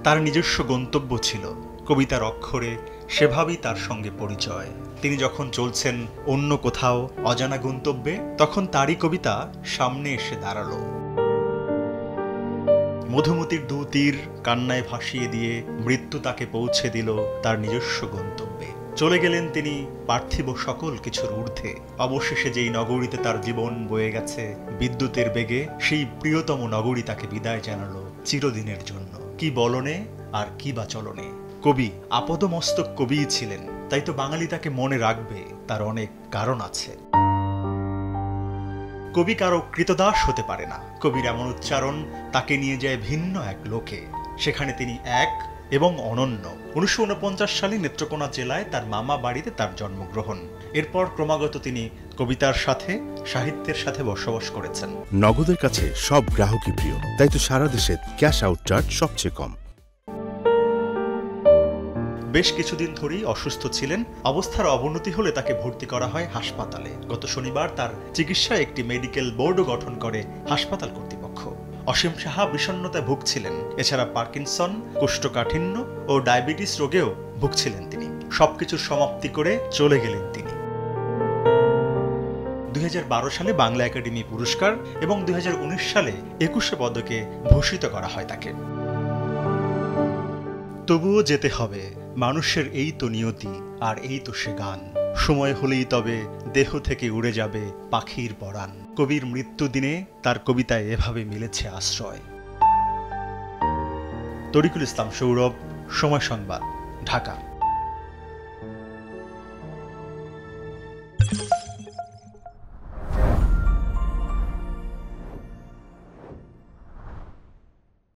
তার নিজস্ব গন্তব্য ছিল, কবিতার অক্ষরে সেভাবেই তার সঙ্গে পরিচয়। তিনি যখন চলছেন অন্য কোথাও অজানা গন্তব্যে, তখন তারই কবিতা সামনে এসে দাঁড়ালো। মধুমতির দু তীর কান্নায় ভাসিয়ে দিয়ে মৃত্যু তাকে পৌঁছে দিল তার নিজস্ব গন্তব্যে। চলে গেলেন তিনি পার্থিব সকল কিছুর ঊর্ধ্বে। অবশেষে যেই নগরীতে তার জীবন বয়ে গেছে বিদ্যুতের বেগে, সেই প্রিয়তম নগরী তাকে বিদায় জানালো চিরদিনের জন্য। কি বলনে আর কি বা চলনে। কবি আপদমস্তক কবিই ছিলেন, তাই তো বাঙালি তাকে মনে রাখবে। তার অনেক কারণ আছে। কবি কারো কৃতদাস হতে পারে না। কবির এমন উচ্চারণ তাকে নিয়ে যায় ভিন্ন এক লোকে। সেখানে তিনি এক এবং অনন্য। 1949 সালে নেত্রকোনা জেলায় তার মামা বাড়িতে তার জন্মগ্রহণ। এরপর ক্রমাগত তিনি কবিতার সাথে সাহিত্যের সাথে বসবাস করেছেন। নগদের কাছে সব গ্রাহকই প্রিয়, তাই তো সারা দেশে ক্যাশ আউট চার্জ সবচেয়ে কম। বেশ কিছুদিন ধরেই অসুস্থ ছিলেন। অবস্থার অবনতি হলে তাকে ভর্তি করা হয় হাসপাতালে। গত শনিবার তার চিকিৎসায় একটি মেডিকেল বোর্ডও গঠন করে হাসপাতাল কর্তৃপক্ষ। অসীম সাহা বিষণ্ণতায় ভুগছিলেন। এছাড়া পার্কিনসন, কোষ্ঠকাঠিন্য ও ডায়াবেটিস রোগেও ভুগছিলেন তিনি। সবকিছুর সমাপ্তি করে চলে গেলেন তিনি। 2012 সালে বাংলা একাডেমি পুরস্কার এবং 2019 সালে 21 পদকে ভূষিত করা হয় তাকে। তবুও যেতে হবে, মানুষের এই তো নিয়তি, আর এই তো সে গান। সময় হলেই তবে দেহ থেকে উড়ে যাবে পাখির পরাণ। কবির মৃত্যু দিনে তার কবিতায় এভাবে মিলেছে আশ্রয়। তরিকুল ইসলাম সৌরভ, সময় সংবাদ, ঢাকা।